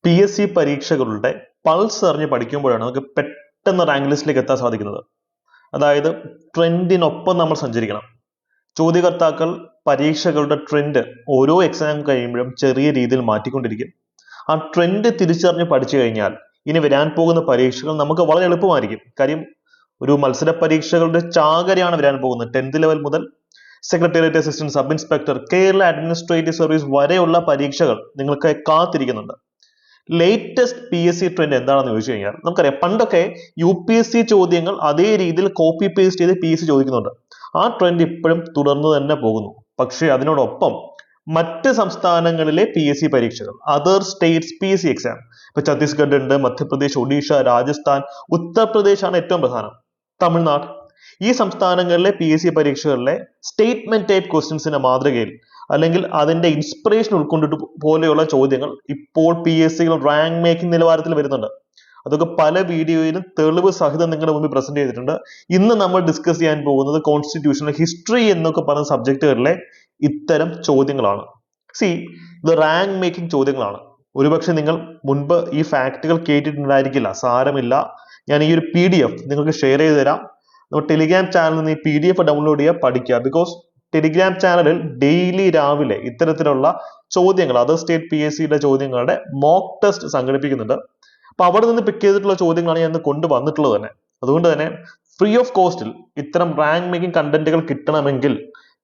P S C പരീക്ഷകളുടെ pulse അറിഞ്ഞ് പഠിക്കുമ്പോഴാണ് നമുക്ക് പെട്ടെന്ന് റാങ്ക് ലിസ്റ്റിലേക്ക് എത്താൻ സാധിക്കുന്നത്. അതായത് ട്രെൻഡിനൊപ്പം നമ്മൾ സഞ്ചരിക്കണം. ചോദ്യകർത്താക്കൾ പരീക്ഷകളുടെ ട്രെൻഡ് ഓരോ എക്സാം കഴിയുമ്പോഴും ചെറിയ രീതിയിൽ മാറ്റിക്കൊണ്ടിരിക്കും. ആ ട്രെൻഡ് തിരിച്ചറിഞ്ഞ് പഠിച്ചു കഴിഞ്ഞാൽ ഇനി വരാൻ പോകുന്ന പരീക്ഷകൾ നമുക്ക് വളരെ എളുപ്പമായിരിക്കും. കാര്യം ഒരു മത്സര പരീക്ഷകളുടെ ചാകരയാണ് വരാൻ പോകുന്നത്. 10th ലെവൽ മുതൽ secretariat assistant, sub inspector, Kerala administrative service വരെയുള്ള പരീക്ഷകൾ നിങ്ങൾക്ക് കാത്തിരിക്കുന്നുണ്ട്. Latest P S C trend എന്താണെന്ന് ചോദിച്ചു കഴിഞ്ഞാൽ നമുക്കറിയാം, പണ്ടൊക്കെ യു പി എസ് സി ചോദ്യങ്ങൾ അതേ രീതിയിൽ കോപ്പി പേസ്റ്റ് ചെയ്ത് പി എസ് സി ചോദിക്കുന്നുണ്ട്. ആ ട്രെൻഡ് ഇപ്പോഴും തുടർന്നു തന്നെ പോകുന്നു. പക്ഷേ അതിനോടൊപ്പം മറ്റ് സംസ്ഥാനങ്ങളിലെ പി എസ് സി പരീക്ഷകൾ, other States P S C exam, ഇപ്പൊ ഛത്തീസ്ഗഡ് ഉണ്ട്, മധ്യപ്രദേശ്, ഒഡീഷ, രാജസ്ഥാൻ, ഉത്തർപ്രദേശ് ആണ് ഏറ്റവും പ്രധാനം, തമിഴ്നാട്, ഈ സംസ്ഥാനങ്ങളിലെ പി എസ് സി പരീക്ഷകളിലെ സ്റ്റേറ്റ്മെന്റ് ടൈപ്പ് ക്വസ്റ്റ്യൻസിന്റെ മാതൃകയിൽ അല്ലെങ്കിൽ അതിന്റെ ഇൻസ്പിറേഷൻ ഉൾക്കൊണ്ടിട്ട് പോലെയുള്ള ചോദ്യങ്ങൾ ഇപ്പോൾ പി എസ് സികൾ റാങ്ക് മേക്കിംഗ് നിലവാരത്തിൽ വരുന്നുണ്ട്. അതൊക്കെ പല വീഡിയോയിലും തെളിവ് സഹിതം നിങ്ങളുടെ മുമ്പിൽ പ്രസന്റ് ചെയ്തിട്ടുണ്ട്. ഇന്ന് നമ്മൾ ഡിസ്കസ് ചെയ്യാൻ പോകുന്നത് കോൺസ്റ്റിറ്റ്യൂഷണൽ ഹിസ്റ്ററി എന്നൊക്കെ പറയുന്ന സബ്ജക്റ്റുകളിലെ ഇത്തരം ചോദ്യങ്ങളാണ്. ഇത് റാങ്ക് മേക്കിംഗ് ചോദ്യങ്ങളാണ്. ഒരുപക്ഷെ നിങ്ങൾ മുൻപ് ഈ ഫാക്ടുകൾ കേട്ടിട്ടുണ്ടായിരിക്കില്ല. സാരമില്ല, ഞാൻ ഈ ഒരു PDF നിങ്ങൾക്ക് ഷെയർ ചെയ്ത് തരാം. നമ്മുടെ ടെലിഗ്രാം ചാനലിൽ നിന്ന് ഈ PDF ഡൗൺലോഡ് ചെയ്യുക, പഠിക്കുക. ബിക്കോസ് ടെലിഗ്രാം ചാനലിൽ ഡെയിലി രാവിലെ ഇത്തരത്തിലുള്ള ചോദ്യങ്ങൾ, അതർ സ്റ്റേറ്റ് പി എസ് സിയുടെ ചോദ്യങ്ങളുടെ മോക്ക് ടെസ്റ്റ് സംഘടിപ്പിക്കുന്നുണ്ട്. അപ്പൊ അവിടെ നിന്ന് പിക്ക് ചെയ്തിട്ടുള്ള ചോദ്യങ്ങളാണ് ഞാൻ ഇന്ന് കൊണ്ടുവന്നിട്ടുള്ളത് തന്നെ. അതുകൊണ്ട് തന്നെ ഫ്രീ ഓഫ് കോസ്റ്റിൽ ഇത്തരം റാങ്ക് മേക്കിംഗ് കണ്ടന്റുകൾ കിട്ടണമെങ്കിൽ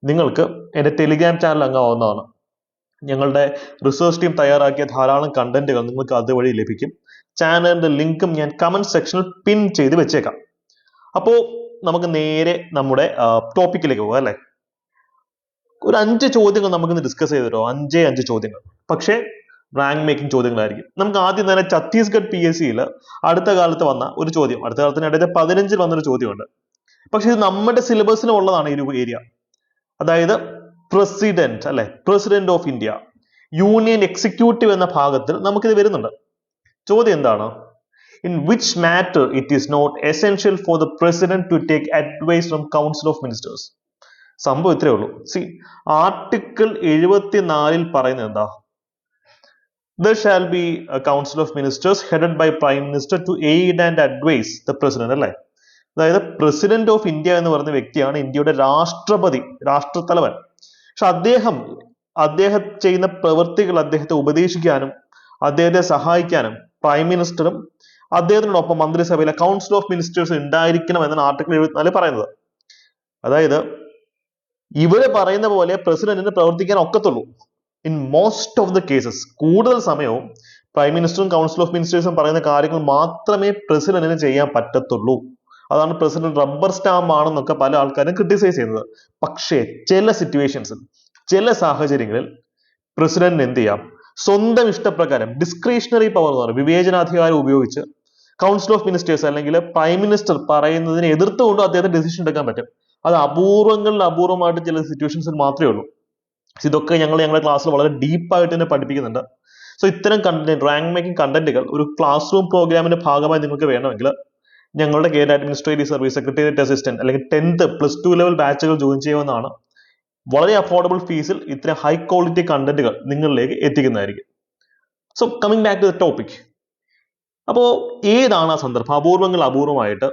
നിങ്ങൾക്ക് എന്റെ ടെലിഗ്രാം ചാനൽ അംഗമാവുന്നതാണ്. ഞങ്ങളുടെ റിസർച്ച് ടീം തയ്യാറാക്കിയ ധാരാളം കണ്ടന്റുകൾ നിങ്ങൾക്ക് അതുവഴി ലഭിക്കും. ചാനലിന്റെ ലിങ്കും ഞാൻ കമന്റ് സെക്ഷനിൽ പിൻ ചെയ്ത് വെച്ചേക്കാം. അപ്പോ നമുക്ക് നേരെ നമ്മുടെ ടോപ്പിക്കിലേക്ക് പോകാം അല്ലെ. ഒരു 5 ചോദ്യങ്ങൾ നമുക്കിന്ന് ഡിസ്കസ് ചെയ്തിട്ടോ. 5 ചോദ്യങ്ങൾ, പക്ഷേ റാങ്ക് മേക്കിംഗ് ചോദ്യങ്ങളായിരിക്കും. നമുക്ക് ആദ്യം തന്നെ ഛത്തീസ്ഗഡ് പി എസ് സിയിൽ അടുത്ത കാലത്ത് വന്ന ഒരു ചോദ്യം, അടുത്ത കാലത്തിനിടയിൽ 15 വന്നൊരു ചോദ്യമുണ്ട്. പക്ഷെ ഇത് നമ്മുടെ സിലബസിലും ഉള്ളതാണ് ഈ ഒരു ഏരിയ. അതായത് പ്രസിഡന്റ് അല്ലെ, president of India, union executive എന്ന ഭാഗത്തിൽ നമുക്കിത് വരുന്നുണ്ട്. ചോദ്യം എന്താണ്? In which matter it is not essential for the president to take advice from council of ministers. സംഭവം ഇത്രയേ ഉള്ളൂ. ആർട്ടിക്കിൾ 74 പറയുന്നത് എന്താ? There shall be a council of ministers headed by prime minister to aid and advise the president അല്ലേ. അതായത് president of India എന്ന് പറയുന്ന വ്യക്തിയാണ് ഇന്ത്യയുടെ രാഷ്ട്രപതി, രാഷ്ട്രത്തലവൻ. പക്ഷെ അദ്ദേഹം ചെയ്യുന്ന പ്രവൃത്തികൾ അദ്ദേഹത്തെ ഉപദേശിക്കാനും അദ്ദേഹത്തെ സഹായിക്കാനും പ്രൈം മിനിസ്റ്ററും അദ്ദേഹത്തിനോടൊപ്പം മന്ത്രിസഭയിലെ കൗൺസിൽ ഓഫ് മിനിസ്റ്റേഴ്സ് ഉണ്ടായിരിക്കണം എന്നാണ് ആർട്ടിക്കിൾ 74 പറയുന്നത്. അതായത് ഇവര് പറയുന്ന പോലെ പ്രസിഡന്റിന് പ്രവർത്തിക്കാൻ ഒക്കത്തുള്ളൂ. In most of the cases, കൂടുതൽ സമയവും പ്രൈം മിനിസ്റ്ററും കൗൺസിൽ ഓഫ് മിനിസ്റ്റേഴ്സും പറയുന്ന കാര്യങ്ങൾ മാത്രമേ പ്രസിഡന്റിന് ചെയ്യാൻ പറ്റത്തുള്ളൂ. അതാണ് പ്രസിഡന്റ് റബ്ബർ സ്റ്റാമ്പ് ആണെന്നൊക്കെ പല ആൾക്കാരും ക്രിട്ടിസൈസ് ചെയ്യുന്നത്. പക്ഷേ ചില സിറ്റുവേഷൻസിൽ, ചില സാഹചര്യങ്ങളിൽ പ്രസിഡന്റിന് എന്ത് ചെയ്യാം? സ്വന്തം ഇഷ്ടപ്രകാരം ഡിസ്ക്രിഷണറി പവർ എന്ന് പറയും, വിവേചനാധികാരം ഉപയോഗിച്ച് കൗൺസിൽ ഓഫ് മിനിസ്റ്റേഴ്സ് അല്ലെങ്കിൽ പ്രൈം മിനിസ്റ്റർ പറയുന്നതിനെ എതിർത്തുകൊണ്ട് അദ്ദേഹത്തിന് ഡിസിഷൻ എടുക്കാൻ പറ്റും. അത് അപൂർവമായിട്ട് ചില സിറ്റുവേഷൻസിൽ മാത്രമേ ഉള്ളൂ. ഇതൊക്കെ ഞങ്ങളുടെ ക്ലാസ്സിൽ വളരെ ഡീപ്പായിട്ട് തന്നെ പഠിപ്പിക്കുന്നുണ്ട്. ഇത്തരം കണ്ടന്റ്, റാങ്ക് മേക്കിംഗ് കണ്ടന്റുകൾ ഒരു ക്ലാസ് റൂം പ്രോഗ്രാമിന്റെ ഭാഗമായി നിങ്ങൾക്ക് വേണമെങ്കിൽ ഞങ്ങളുടെ Kerala administrative service, secretariat assistant അല്ലെങ്കിൽ 10th +2 ലെവൽ ബാച്ചുകൾ ജോയിൻ ചെയ്യുന്നതാണ്. വളരെ അഫോർഡബിൾ ഫീസിൽ ഇത്തരം ഹൈ ക്വാളിറ്റി കണ്ടന്റുകൾ നിങ്ങളിലേക്ക് എത്തിക്കുന്നതായിരിക്കും. Coming back to the topic. അപ്പോ ഏതാണ് ആ സന്ദർഭം? അപൂർവമായിട്ട്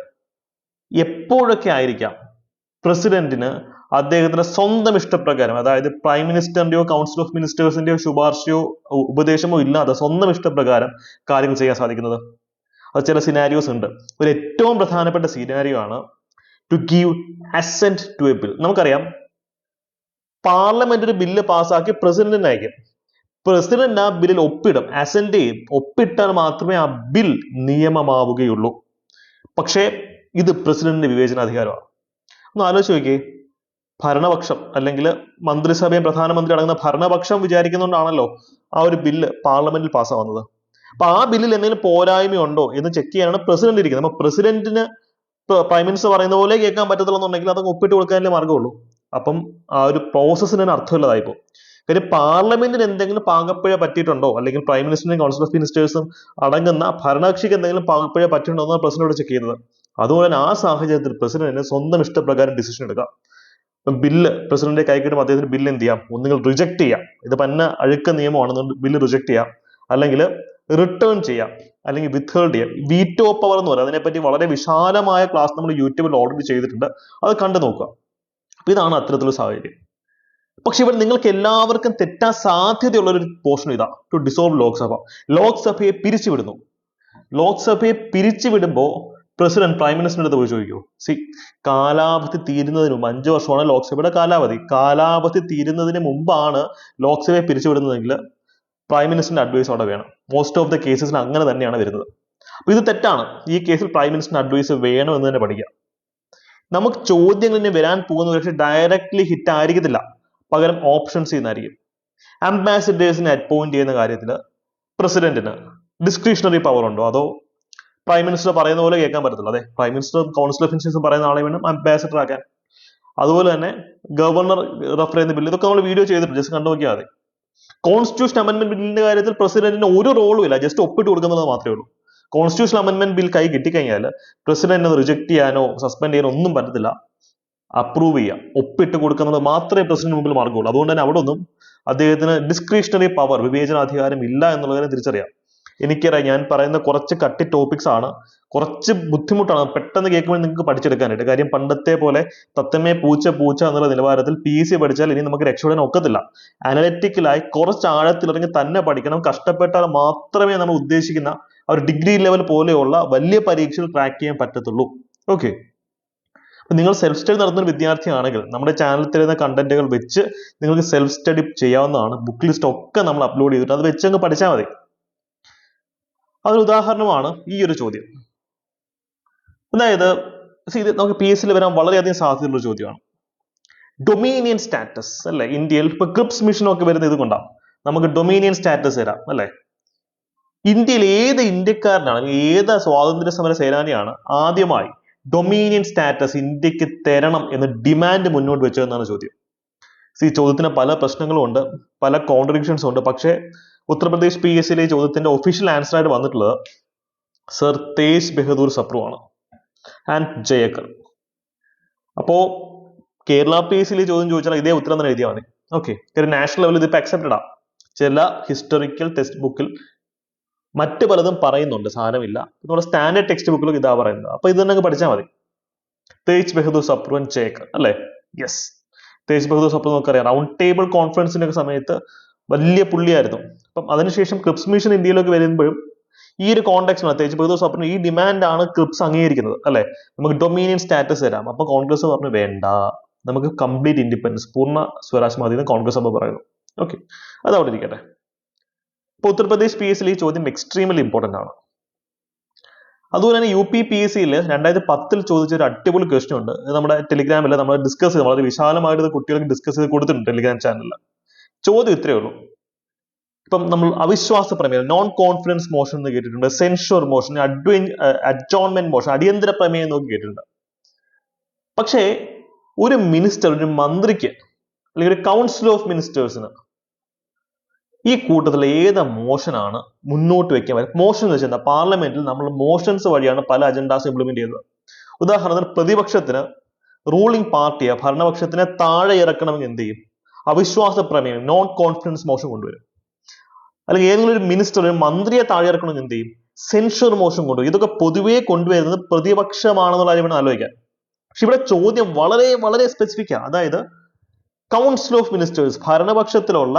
എപ്പോഴൊക്കെ ആയിരിക്കാം പ്രസിഡന്റിന് അദ്ദേഹത്തിന്റെ സ്വന്തം ഇഷ്ടപ്രകാരം, അതായത് പ്രൈം മിനിസ്റ്ററിന്റെയോ കൗൺസിൽ ഓഫ് മിനിസ്റ്റേഴ്സിന്റെയോ ശുപാർശയോ ഉപദേശമോ ഇല്ലാതെ സ്വന്തം ഇഷ്ടപ്രകാരം കാര്യങ്ങൾ ചെയ്യാൻ സാധിക്കുന്നത്? അത് ചില സിനാരിയോസ് ഉണ്ട്. ഒരു ഏറ്റവും പ്രധാനപ്പെട്ട സിനാരിയോ ആണ് to give assent to a bill. നമുക്കറിയാം, പാർലമെന്റ് ഒരു ബില്ല് പാസ്സാക്കി പ്രസിഡന്റിന് അയക്കും. പ്രസിഡന്റ് ആ ബില്ലിൽ ഒപ്പിടും, അസെന്റ് ചെയ്യും. ഒപ്പിട്ടാൽ മാത്രമേ ആ ബിൽ നിയമമാവുകയുള്ളൂ. പക്ഷേ ഇത് പ്രസിഡന്റിന്റെ വിവേചനാധികാരമാണ്. ഒന്ന് ആലോചിച്ച് നോക്കിയേ. ഭരണപക്ഷം അല്ലെങ്കിൽ മന്ത്രിസഭയും പ്രധാനമന്ത്രി അടങ്ങുന്ന ഭരണപക്ഷം വിചാരിക്കുന്നുകൊണ്ടാണല്ലോ ആ ഒരു ബില്ല് പാർലമെന്റിൽ പാസ്സാവുന്നത്. അപ്പൊ ആ ബില്ലിൽ എന്തെങ്കിലും പോരായ്മയുണ്ടോ എന്ന് ചെക്ക് ചെയ്യാനാണ് പ്രസിഡന്റ് ഇരിക്കുന്നത്. അപ്പൊ പ്രസിഡന്റിന് പ്രൈം മിനിസ്റ്റർ പറയുന്ന പോലെ കേൾക്കാൻ പറ്റത്തുള്ളെന്നുണ്ടെങ്കിൽ അത് ഒപ്പിട്ട് കൊടുക്കാനല്ലേ മാർഗമുള്ളൂ. അപ്പം ആ ഒരു പ്രോസസ്സിന് തന്നെ അർത്ഥമില്ലതായിപ്പോ. കാര്യം പാർലമെന്റിന് എന്തെങ്കിലും പാകപ്പിഴ പറ്റിയിട്ടുണ്ടോ, അല്ലെങ്കിൽ പ്രൈം മിനിസ്റ്ററിനും കൗൺസിൽ ഓഫ് മിനിസ്റ്റേഴ്സും അടങ്ങുന്ന ഭരണകക്ഷിക്ക് എന്തെങ്കിലും പാകപ്പിഴ പറ്റിയിട്ടുണ്ടോ എന്നാണ് പ്രസിഡന്റ് ചെക്ക് ചെയ്യുന്നത്. അതുപോലെ തന്നെ ആ സാഹചര്യത്തിൽ പ്രസിഡന്റിന് സ്വന്തം ഇഷ്ടപ്രകാരം ഡിസിഷൻ എടുക്കാം. ബില്ല് പ്രസിഡന്റിന്റെ കൈ കിട്ടുമ്പോൾ അദ്ദേഹത്തിന് ബില്ല് എന്ത് ചെയ്യാം? ഒന്നുകിൽ റിജക്ട് ചെയ്യാം. ഇത് പന്ന അഴുക്ക നിയമമാണെന്നുകൊണ്ട് ബില്ല് റിജക്ട് ചെയ്യാം. അല്ലെങ്കിൽ റിട്ടേൺ ചെയ്യാം, അല്ലെങ്കിൽ വിത്ത്ഹോൾഡ് ചെയ്യാം. വീറ്റോ പവർ എന്ന് പറയും. അതിനെപ്പറ്റി വളരെ വിശാലമായ ക്ലാസ് നമ്മൾ യൂട്യൂബിൽ ഓൾറെഡി ചെയ്തിട്ടുണ്ട്, അത് കണ്ടു നോക്കുക. അപ്പൊ ഇതാണ് അത്തരത്തിലുള്ള സാഹചര്യം. പക്ഷെ ഇവിടെ നിങ്ങൾക്ക് എല്ലാവർക്കും തെറ്റാൻ സാധ്യതയുള്ള ഒരു പോർഷൻ ഇതാ, ടു ഡിസോൾവ് ലോക്സഭ. ലോക്സഭയെ പിരിച്ചുവിടുന്നു. ലോക്സഭയെ പിരിച്ചുവിടുമ്പോൾ പ്രസിഡന്റ് പ്രൈം മിനിസ്റ്ററിന്റെ അടുത്ത് പോയി ചോദിക്കൂ. കാലാവധി തീരുന്നതിന് മുമ്പ്, 5 വർഷമാണ് ലോക്സഭയുടെ കാലാവധി, കാലാവധി തീരുന്നതിന് മുമ്പാണ് ലോക്സഭയെ പിരിച്ചുവിടുന്നതെങ്കിൽ പ്രൈം മിനിസ്റ്ററിന്റെ അഡ്വൈസ് അവിടെ വേണം. മോസ്റ്റ് ഓഫ് ദ കേസസിൽ അങ്ങനെ തന്നെയാണ് വരുന്നത്. അപ്പൊ ഇത് തെറ്റാണ്. ഈ കേസിൽ പ്രൈം മിനിസ്റ്ററിന്റെ അഡ്വൈസ് വേണം എന്ന് തന്നെ പഠിക്കാം. നമുക്ക് ചോദ്യങ്ങൾ ഇനി വരാൻ പോകുന്ന പക്ഷേ ഡയറക്ട്ലി ഹിറ്റ് ആയിരിക്കത്തില്ല, പകരം ഓപ്ഷൻസ് ചെയ്യുന്നതായിരിക്കും. അംബാസിഡേഴ്സിനെ അപ്പോയിന്റ് ചെയ്യുന്ന കാര്യത്തിൽ പ്രസിഡന്റിന് ഡിസ്ക്രിഷണറി പവർ ഉണ്ടോ, അതോ പ്രൈം മിനിസ്റ്റർ പറയുന്ന പോലെ കേൾക്കാൻ പറ്റത്തില്ല? അതെ, prime minister council of ministers പറയുന്ന ആളെ വേണം അംബാസിഡർ ആക്കാൻ. അതുപോലെ തന്നെ ഗവർണർ റെഫർ ചെയ്യുന്ന ബില്ല്, ഇതൊക്കെ നമ്മൾ വീഡിയോ ചെയ്തിട്ടുണ്ട്, ജസ്റ്റ് കണ്ടു നോക്കിയാൽ മതി. കോൺസ്റ്റിറ്റ്യൂഷൻ അമെന്റ്മെന്റ് ബില്ലിന്റെ കാര്യത്തിൽ പ്രസിഡന്റിന് ഒരു റോളും ഇല്ല, ജസ്റ്റ് ഒപ്പിട്ട് കൊടുക്കുന്നത് മാത്രമേ ഉള്ളൂ. കോൺസ്റ്റിറ്റ്യൂഷൻ അമെന്റ്മെന്റ് ബിൽ കൈ കിട്ടിക്കഴിഞ്ഞാൽ പ്രസിഡന്റിന് റിജക്ട് ചെയ്യാനോ സസ്പെൻഡ് ചെയ്യാനോ ഒന്നും പറ്റത്തില്ല, അപ്രൂവ് ചെയ്യാം, ഒപ്പിട്ട് കൊടുക്കുന്നത് മാത്രമേ പ്രസിഡന്റ് മുമ്പിൽ മാർഗമുള്ളൂ. അതുകൊണ്ട് തന്നെ അവിടെ ഒന്നും അദ്ദേഹത്തിന് ഡിസ്ക്രിഷണറി പവർ, വിവേചനാധികാരം ഇല്ല എന്നുള്ളതിനെ തിരിച്ചറിയാം. എനിക്കറിയാം, ഞാൻ പറയുന്ന കുറച്ച് കട്ടി ടോപ്പിക്സ് ആണ്, കുറച്ച് ബുദ്ധിമുട്ടാണ് പെട്ടെന്ന് കേൾക്കുമ്പോൾ നിങ്ങൾക്ക് പഠിച്ചെടുക്കാനായിട്ട്. കാര്യം പണ്ടത്തെ പോലെ തത്തമ്മേ പൂച്ച പൂച്ച എന്നുള്ള നിലവാരത്തിൽ PSC പഠിച്ചാൽ ഇനി നമുക്ക് രക്ഷപ്പെടാൻ ഒക്കത്തില്ല. അനലിറ്റിക്കലായി കുറച്ച് ആഴത്തിലിറങ്ങി തന്നെ പഠിക്കണം. കഷ്ടപ്പെട്ടാൽ മാത്രമേ നമ്മൾ ഉദ്ദേശിക്കുന്ന ഒരു ഡിഗ്രി ലെവൽ പോലെയുള്ള വലിയ പരീക്ഷകൾ ട്രാക്ക് ചെയ്യാൻ പറ്റത്തുള്ളൂ. ഓക്കെ, നിങ്ങൾ സെൽഫ് സ്റ്റഡി നടത്തുന്ന ഒരു വിദ്യാർത്ഥിയാണെങ്കിൽ നമ്മുടെ ചാനലിൽ തരുന്ന കണ്ടന്റുകൾ വെച്ച് നിങ്ങൾക്ക് സെൽഫ് സ്റ്റഡി ചെയ്യാവുന്നതാണ്. ബുക്ക് ലിസ്റ്റ് ഒക്കെ നമ്മൾ അപ്ലോഡ് ചെയ്തിട്ട് അത് വെച്ച് അങ്ങ് പഠിച്ചാൽ മതി. അതൊരു ഉദാഹരണമാണ് ഈ ഒരു ചോദ്യം. അതായത് ഇത് നമുക്ക് PSC വരാൻ വളരെയധികം സാധ്യതയുള്ള ചോദ്യമാണ്. ഡൊമീനിയൻ സ്റ്റാറ്റസ് അല്ലെ, ഇന്ത്യയിൽ ഇപ്പൊ ക്രിപ്സ് മിഷൻ ഒക്കെ വരുന്നത് ഇതുകൊണ്ടാണ്. നമുക്ക് ഡൊമീനിയൻ സ്റ്റാറ്റസ് തരാം അല്ലെ. ഇന്ത്യയിൽ ഏത് ഇന്ത്യക്കാരനാണ്, ഏത് സ്വാതന്ത്ര്യ സമര സേനാനിയാണ് ആദ്യമായി ഡൊമീനിയൻ സ്റ്റാറ്റസ് ഇന്ത്യക്ക് തരണം എന്ന് ഡിമാൻഡ് മുന്നോട്ട് വെച്ചതെന്നാണ് ചോദ്യം. ഈ ചോദ്യത്തിന് പല പ്രശ്നങ്ങളും ഉണ്ട്, പല കോൺട്രഡിക്ഷൻസും ഉണ്ട്. പക്ഷേ ഉത്തർപ്രദേശ് PSC ഈ ചോദ്യത്തിന്റെ ഒഫീഷ്യൽ ആൻസർ ആയിട്ട് വന്നിട്ടുള്ളത് സർ തേജ് ബഹദൂർ സപ്രു ആണ് ആൻഡ് ജയക്കർ. അപ്പോ കേരള PSC ഈ ചോദ്യം ചോദിച്ചാൽ ഇതേ ഉത്തരം തന്നെ എഴുതിയാൽ മതി. ഓക്കെ, നാഷണൽ ലെവലിൽ ഇതിപ്പോ അക്സെപ്റ്റഡ് ആണ്. ചില ഹിസ്റ്റോറിക്കൽ ടെക്സ്റ്റ് ബുക്കിൽ മറ്റ് പലതും പറയുന്നുണ്ട്, സാരമില്ല. നമ്മുടെ സ്റ്റാൻഡേർഡ് ടെക്സ്റ്റ് ബുക്കിലും ഇതാ പറയുന്നത്. അപ്പൊ ഇത് തന്നെ പഠിച്ചാൽ മതി. തേജ് ബഹദൂർ സപ്രു ആൻഡ് ജയക്കർ അല്ലെ. യെസ്, തേജ് ബഹദൂർ സപ്രു നമുക്കറിയാം, റൗണ്ട് ടേബിൾ കോൺഫറൻസിന്റെ ഒക്കെ സമയത്ത് വലിയ പുള്ളിയായിരുന്നു. അപ്പം അതിനുശേഷം ക്രിപ്സ് മിഷൻ ഇന്ത്യയിലേക്ക് വരുമ്പോഴും ഈ ഒരു കോൺടാക്ട് തേജ് ബഹദൂർ സപ്രു ഈ ഡിമാൻഡ് ആണ് ക്രിപ്സ് അംഗീകരിക്കുന്നത് അല്ലെ. നമുക്ക് ഡൊമീനിയൻ സ്റ്റാറ്റസ് തരാം. അപ്പൊ കോൺഗ്രസ് പറഞ്ഞു വേണ്ട, നമുക്ക് കംപ്ലീറ്റ് ഇൻഡിപെൻഡൻസ്, പൂർണ്ണ സ്വരാജ് മതി എന്ന് കോൺഗ്രസ് സഭ പറയുന്നു. ഓക്കെ, അത് അവിടെ ഇരിക്കട്ടെ. ഇപ്പൊ ഉത്തർപ്രദേശ് PSC ഈ ചോദ്യം എക്സ്ട്രീമലി ഇമ്പോർട്ടന്റ് ആണ്. അതുപോലെ തന്നെ UP PSC 2010 ചോദിച്ച ഒരു അടിപൊളി ക്വസ്റ്റ്യൻ ഉണ്ട്. നമ്മുടെ ടെലിഗ്രാമിൽ നമ്മൾ ഡിസ്കസ് ചെയ്ത് വളരെ വിശാലമായിട്ട് കുട്ടികൾക്ക് ഡിസ്കസ് ചെയ്ത് കൊടുത്തിട്ടുണ്ട് ടെലിഗ്രാം ചാനലിൽ. ചോദ്യം ഇത്രയേ ഉള്ളൂ. ഇപ്പം നമ്മൾ അവിശ്വാസ പ്രമേയം, നോൺ കോൺഫിഡൻസ് മോഷൻ എന്ന് കേട്ടിട്ടുണ്ട്, സെൻഷർ മോഷൻ, അഡ്ജോൺമെന്റ് മോഷൻ, അടിയന്തര പ്രമേയം എന്നൊക്കെ കേട്ടിട്ടുണ്ട്. പക്ഷേ ഒരു മിനിസ്റ്റർ, ഒരു മന്ത്രിക്ക് അല്ലെങ്കിൽ ഒരു കൗൺസിൽ ഓഫ് മിനിസ്റ്റേഴ്സിന് ഈ കൂട്ടത്തിൽ ഏത് മോഷനാണ് മുന്നോട്ട് വെക്കാൻ പറ്റും? മോഷൻ എന്ന് വെച്ചാൽ പാർലമെന്റിൽ നമ്മൾ മോഷൻസ് വഴിയാണ് പല അജണ്ടാസ് ഇംപ്ലിമെന്റ് ചെയ്യുന്നത്. ഉദാഹരണത്തിന് പ്രതിപക്ഷത്തിന്, റൂളിംഗ് പാർട്ടിയെ, ഭരണപക്ഷത്തിനെ താഴെ ഇറക്കണമെങ്കിൽ എന്ത് ചെയ്യും? അവിശ്വാസ പ്രമേയം, നോൺ കോൺഫിഡൻസ് മോഷൻ കൊണ്ടുവരും. അല്ലെങ്കിൽ ഏതെങ്കിലും ഒരു മിനിസ്റ്റർ, ഒരു മന്ത്രിയെ താഴെ ഇറക്കണമെങ്കിൽ എന്ത് ചെയ്യും? സെൻഷർ മോഷൻ കൊണ്ടുവരും. ഇതൊക്കെ പൊതുവെ കൊണ്ടുവരുന്നത് പ്രതിപക്ഷമാണെന്നുള്ള കാര്യം വേണം ആലോചിക്കാൻ. പക്ഷെ ഇവിടെ ചോദ്യം വളരെ വളരെ സ്പെസിഫിക് ആണ്. അതായത് കൗൺസിൽ ഓഫ് മിനിസ്റ്റേഴ്സ്, ഭരണപക്ഷത്തിലുള്ള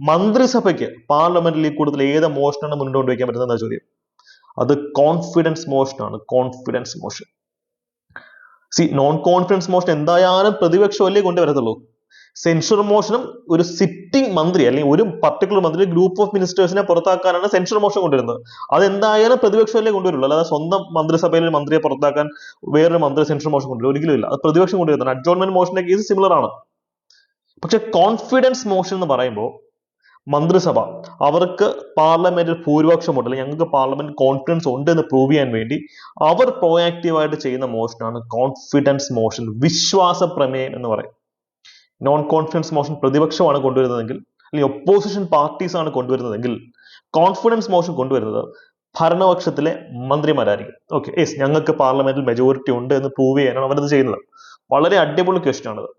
മന്ത്രിസഭയ്ക്ക് പാർലമെന്റിൽ ഈ കൂടുതൽ ഏത് മോഷനാണ് മുന്നോട്ട് വയ്ക്കാൻ പറ്റുന്ന ചോദ്യം. അത് കോൺഫിഡൻസ് മോഷനാണ്. Confidence motion. Non confidence motion എന്തായാലും പ്രതിപക്ഷമല്ലേ കൊണ്ടുവരത്തുള്ളൂ. സെൻഷർ മോഷനും ഒരു സിറ്റിംഗ് മന്ത്രി അല്ലെങ്കിൽ ഒരു പർട്ടിക്കുലർ മന്ത്രി, ഗ്രൂപ്പ് ഓഫ് മിനിസ്റ്റേഴ്സിനെ പുറത്താക്കാനാണ് സെൻഷർ മോഷൻ കൊണ്ടുവരുന്നത്. അതെന്തായാലും പ്രതിപക്ഷമല്ലേ കൊണ്ടുവരുള്ളൂ. അല്ലാതെ സ്വന്തം മന്ത്രിസഭയിൽ ഒരു മന്ത്രിയെ പുറത്താക്കാൻ വേറൊരു മന്ത്രി സെൻഷർ മോഷൻ കൊണ്ടുവരും ഒരിക്കലും ഇല്ല. അത് പ്രതിപക്ഷം കൊണ്ടുവരുന്നത്. അഡ്ജോൺമെന്റ് മോഷന്റെ കേസ് സിമിലർ ആണ്. പക്ഷെ കോൺഫിഡൻസ് മോഷൻ എന്ന് പറയുമ്പോൾ മന്ത്രിസഭ അവർക്ക് പാർലമെന്റിൽ ഭൂരിപക്ഷമുണ്ട്, അല്ലെങ്കിൽ ഞങ്ങൾക്ക് പാർലമെന്റ് കോൺഫിഡൻസ് ഉണ്ട് എന്ന് പ്രൂവ് ചെയ്യാൻ വേണ്ടി അവർ പ്രോആക്റ്റീവായിട്ട് ചെയ്യുന്ന മോഷനാണ് കോൺഫിഡൻസ് മോഷൻ, വിശ്വാസ പ്രമേയം എന്ന് പറയും. നോൺ കോൺഫിഡൻസ് മോഷൻ പ്രതിപക്ഷമാണ് കൊണ്ടുവരുന്നതെങ്കിൽ, അല്ലെങ്കിൽ ഒപ്പോസിഷൻ പാർട്ടീസ് ആണ് കൊണ്ടുവരുന്നതെങ്കിൽ, കോൺഫിഡൻസ് മോഷൻ കൊണ്ടുവരുന്നത് ഭരണപക്ഷത്തിലെ മന്ത്രിമാരായിരിക്കും. ഓക്കെ, യെസ്, ഞങ്ങൾക്ക് പാർലമെന്റിൽ മെജോറിറ്റി ഉണ്ട് എന്ന് പ്രൂവ് ചെയ്യാനാണ് അവരത് ചെയ്യുന്നത്. വളരെ അടിപൊളി ക്വസ്റ്റ്യൻ ആണത്.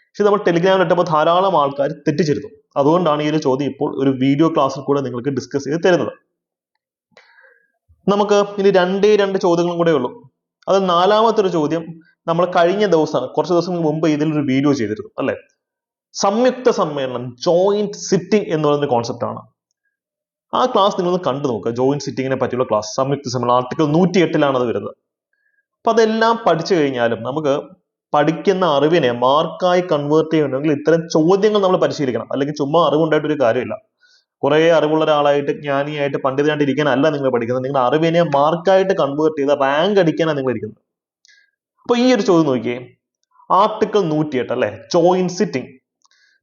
പക്ഷെ നമ്മൾ ടെലിഗ്രാമിൽ ഇട്ടപ്പോൾ ധാരാളം ആൾക്കാർ തെറ്റിച്ചിരുന്നു. അതുകൊണ്ടാണ് ഈ ഒരു ചോദ്യം ഇപ്പോൾ ഒരു വീഡിയോ ക്ലാസ്സിൽ കൂടെ നിങ്ങൾക്ക് ഡിസ്കസ് ചെയ്ത് തരുന്നത്. നമുക്ക് ഇനി രണ്ട് ചോദ്യങ്ങളും കൂടെ ഉള്ളൂ. അത് നാലാമത്തെ ഒരു ചോദ്യം നമ്മൾ കഴിഞ്ഞ ദിവസം കുറച്ച് ദിവസം മുമ്പ് ഇതിലൊരു വീഡിയോ ചെയ്തിരുന്നു അല്ലെ. സംയുക്ത സമ്മേളനം, ജോയിന്റ് സിറ്റിംഗ് എന്ന് പറയുന്ന കോൺസെപ്റ്റ് ആണ്. ആ ക്ലാസ് നിങ്ങളൊന്ന് കണ്ടു നോക്കുക. ജോയിന്റ് സിറ്റിങ്ങിനെ പറ്റിയുള്ള ക്ലാസ്, സംയുക്ത സമ്മേളനം ആർട്ടിക്കിൾ 108 അത് വരുന്നത്. അപ്പൊ അതെല്ലാം പഠിച്ചു കഴിഞ്ഞാലും നമുക്ക് പഠിക്കുന്ന അറിവിനെ മാർക്കായി കൺവേർട്ട് ചെയ്യണമെങ്കിൽ ഇത്തരം ചോദ്യങ്ങൾ നമ്മൾ പരിശീലിക്കണം. അല്ലെങ്കിൽ ചുമ്മാ അറിവുണ്ടായിട്ട് ഒരു കാര്യമില്ല. കുറെ അറിവുള്ള ഒരാളായിട്ട് ജ്ഞാനിയായിട്ട് പണ്ഡിതനായിട്ട് ഇരിക്കാനല്ല നിങ്ങൾ പഠിക്കുന്നത്. നിങ്ങളുടെ അറിവിനെ മാർക്കായിട്ട് കൺവേർട്ട് ചെയ്ത് റാങ്ക് അടിക്കാനാണ് നിങ്ങൾ ഇരിക്കുന്നത്. അപ്പൊ ഈ ഒരു ചോദ്യം നോക്കിയേ, ആർട്ടിക്കിൾ 108 അല്ലെ, ജോയിന്റ് സിറ്റിംഗ്.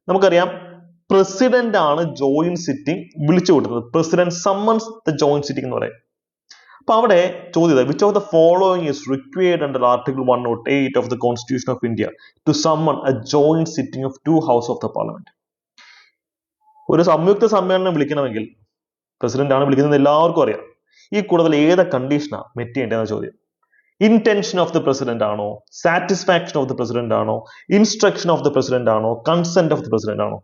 നമുക്കറിയാം പ്രസിഡന്റ് ആണ് ജോയിന്റ് സിറ്റിംഗ് വിളിച്ചു കൂട്ടുന്നത്. President summons the joint sitting എന്ന് പറയും. അപ്പൊ അവിടെ ചോദ്യം, which of the following is required under article 108 of the constitution of India to summon a joint sitting of 2 house of the parliament. ഒരു സംയുക്ത സമ്മേളനം വിളിക്കണമെങ്കിൽ പ്രസിഡന്റ് ആണ് വിളിക്കുന്നത് എല്ലാവർക്കും അറിയാം. ഈ കൂടുതൽ ഏത് കണ്ടീഷനാ മെറ്റ് ചെയ്യേണ്ടതെന്ന ചോദ്യം. ഇന്റൻഷൻ ഓഫ് ദ പ്രസിഡന്റ് ആണോ, സാറ്റിസ്ഫാക്ഷൻ ഓഫ് ദ പ്രസിഡന്റ് ആണോ, ഇൻസ്ട്രക്ഷൻ ഓഫ് ദ പ്രസിഡന്റ് ആണോ, കൺസെന്റ് ഓഫ് ദ പ്രസിഡന്റ് ആണോ?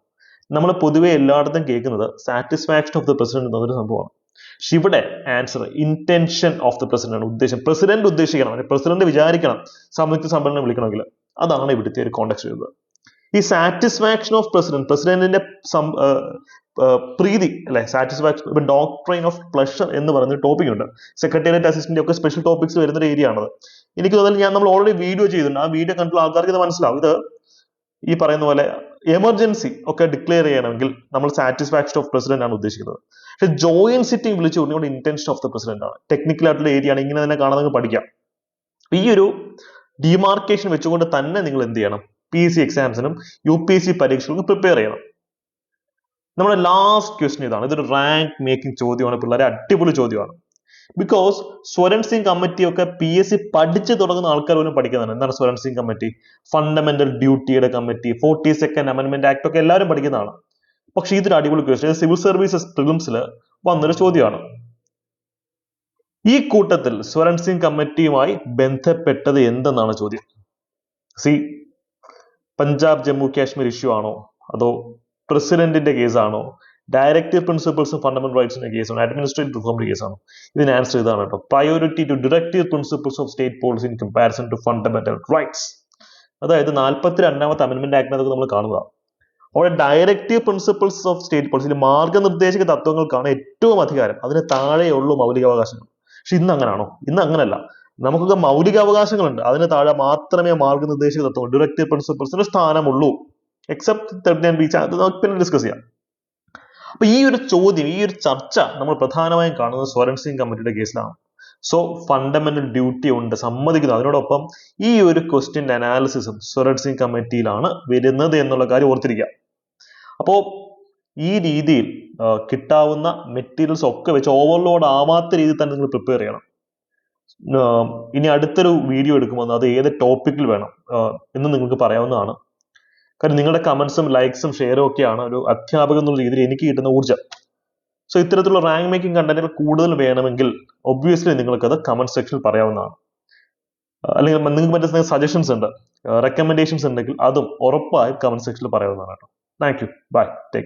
നമ്മൾ പൊതുവെ എല്ലായിടത്തും കേൾക്കുന്നത് സാറ്റിസ്ഫാക്ഷൻ ഓഫ് ദ പ്രസിഡന്റ് എന്നൊരു സംഭവമാണ്. പക്ഷെ ഇവിടെ answer intention of the president ആണ്. ഉദ്ദേശം, പ്രസിഡന്റ് ഉദ്ദേശിക്കണം, പ്രസിഡന്റ് വിചാരിക്കണം സംയുക്ത സമ്മേളനം വിളിക്കണമെങ്കിൽ. അതാണ് ഇവിടുത്തെ ഒരു കോണ്ടെക്സ്റ്റ് വരുന്നത്. ഈ സാറ്റിസ്ഫാക്ഷൻ ഓഫ് പ്രസിഡന്റ്, പ്രസിഡന്റിന്റെ പ്രീതി അല്ലെ, സാറ്റിസ്ഫാക്ഷൻ, ഇപ്പൊ ഡോക്ട്രൈൻ ഓഫ് പ്ലഷർ എന്ന് പറയുന്ന ടോപ്പിക് ഉണ്ട്. സെക്രട്ടേറിയറ്റ് അസിസ്റ്റന്റ് ഒക്കെ സ്പെഷ്യൽ ടോപ്പിക്സ് വരുന്ന ഒരു ഏരിയ ആണത്. എനിക്ക് തോന്നുന്നു നമ്മൾ ഓൾറെഡി വീഡിയോ ചെയ്തിട്ടുണ്ട്. ആ വീഡിയോ കണ്ടുള്ള ആൾക്കാർക്ക് ഇത് മനസ്സിലാവും. ഇത് ഈ പറയുന്ന പോലെ എമർജൻസി ഒക്കെ ഡിക്ലെയർ ചെയ്യണമെങ്കിൽ നമ്മൾ സാറ്റിസ്ഫാക്ഷൻ ഓഫ് പ്രസിഡന്റ് ആണ് ഉദ്ദേശിക്കുന്നത്. പക്ഷെ ജോയിന്റ് സിറ്റിംഗ് വിളിച്ചു കൊടുക്കുന്നത് ഇന്റൻഷൻ ഓഫ് ദ പ്രസിഡന്റ് ആണ്. ടെക്നിക്കൽ ആയിട്ടുള്ള ഏരിയ ആണ്, ഇങ്ങനെ തന്നെ കാണാൻ നിങ്ങൾക്ക് പഠിക്കാം. ഈ ഒരു ഡിമാർക്കേഷൻ വെച്ചുകൊണ്ട് തന്നെ നിങ്ങൾ എന്ത് ചെയ്യണം, PSC എക്സാംസിനും UPSC പരീക്ഷകൾക്കും പ്രിപ്പയർ ചെയ്യണം. നമ്മുടെ ലാസ്റ്റ് ക്വസ്റ്റ്യൻ ഇതാണ്. ഇതൊരു റാങ്ക് മേക്കിംഗ് ചോദ്യമാണ് പിള്ളേരെ, അടിപൊളി ചോദ്യമാണ്. ബിക്കോസ് സ്വരൺ സിംഗ് കമ്മിറ്റി ഒക്കെ PSC പഠിച്ചു തുടങ്ങുന്ന ആൾക്കാർ പോലും പഠിക്കുന്നതാണ്. എന്താണ് സ്വരൺ സിംഗ് കമ്മിറ്റി? ഫണ്ടമെന്റൽ ഡ്യൂട്ടിയുടെ കമ്മിറ്റി, 42nd അമെന്റ്മെന്റ് ആക്ട് ഒക്കെ എല്ലാവരും പഠിക്കുന്നതാണ്. പക്ഷെ ഇതൊരു അടിപൊളി ക്വസ്റ്റ്യൻ സിവിൽ സർവീസസ് പ്രിലിംസിൽ വന്നൊരു ചോദ്യമാണ്. ഈ കൂട്ടത്തിൽ സ്വരൺ സിംഗ് കമ്മിറ്റിയുമായി ബന്ധപ്പെട്ടത് എന്തെന്നാണ് ചോദ്യം. പഞ്ചാബ് ജമ്മു കാശ്മീർ ഇഷ്യൂ ആണോ, അതോ പ്രസിഡന്റിന്റെ കേസാണോ, ഡയറക്റ്റീവ് പ്രിൻസിപ്പിൾസും ഫണ്ടമെന്റൽ റൈറ്റ്സിന്റെ കേസാണോ, അഡ്മിനിസ്ട്രേറ്റീവ് റിഫോമിന്റെ കേസാണോ? ഇതിന് ആൻസർ ഇതാണ് കേട്ടോ. Priority to directive principles of state policy in comparison to fundamental rights. അതായത് 42ാമത്തെ അമെന്റ്മെന്റ് ആക്ടിനകത്ത് നമ്മൾ കാണുന്നതാണ്. അവിടെ directive principles of state policy, മാർഗനിർദ്ദേശക തത്വങ്ങൾക്കാണ് ഏറ്റവും അധികാരം. അതിന് താഴെയുള്ളൂ മൗലികാവകാശങ്ങൾ. പക്ഷെ ഇന്ന് അങ്ങനാണോ? ഇന്ന് അങ്ങനല്ല. നമുക്കൊക്കെ മൗലികാവകാശങ്ങളുണ്ട്, അതിന് താഴെ മാത്രമേ മാർഗനിർദ്ദേശക തത്വം, ഡയറക്റ്റീവ് പ്രിൻസിപ്പിൾസിന് സ്ഥാനമുള്ളൂ. എക്സെപ്റ്റ് 39B, അത് നമുക്ക് പിന്നെ ഡിസ്കസ് ചെയ്യാം. അപ്പൊ ഈ ഒരു ചോദ്യം, ഈ ഒരു ചർച്ച നമ്മൾ പ്രധാനമായും കാണുന്നത് സ്വരൺ സിംഗ് കമ്മിറ്റിയുടെ കേസിലാണ്. സോ ഫണ്ടമെന്റൽ ഡ്യൂട്ടി ഉണ്ട്, സമ്മതിക്കുന്നു. അതിനോടൊപ്പം ഈ ഒരു ക്വസ്റ്റ്യൻ അനാലിസിസും സ്വരൺ സിംഗ് കമ്മിറ്റിയിലാണ് വരുന്നത് എന്നുള്ള കാര്യം ഓർത്തിരിക്കുക. അപ്പോ ഈ രീതിയിൽ കിട്ടാവുന്ന മെറ്റീരിയൽസ് ഒക്കെ വെച്ച് ഓവർലോഡ് ആവാത്ത രീതിയിൽ തന്നെ നിങ്ങൾ പ്രിപ്പയർ ചെയ്യണം. ഇനി അടുത്തൊരു വീഡിയോ എടുക്കുമ്പോൾ അത് ഏത് ടോപ്പിക്കിൽ വേണം എന്ന് നിങ്ങൾക്ക് പറയാവുന്നതാണ്. കാരണം നിങ്ങളുടെ കമന്റ്സും ലൈക്സും ഷെയറും ഒക്കെയാണ് ഒരു അധ്യാപകൻ എന്നുള്ള രീതിയിൽ എനിക്ക് കിട്ടുന്ന ഊർജ്ജം. സോ ഇത്തരത്തിലുള്ള റാങ്ക് മേക്കിംഗ് കണ്ടന്റുകൾ കൂടുതൽ വേണമെങ്കിൽ ഒബ്വിയസ്ലി നിങ്ങൾക്കത് കമന്റ് സെക്ഷനിൽ പറയാവുന്നതാണ്. അല്ലെങ്കിൽ നിങ്ങൾക്ക് മറ്റേ സജഷൻസ് ഉണ്ട്, റെക്കമെൻഡേഷൻസ് ഉണ്ടെങ്കിൽ അതും ഉറപ്പായും കമന്റ് സെക്ഷനിൽ പറയാവുന്നതാണ് കേട്ടോ. Thank you, bye, take.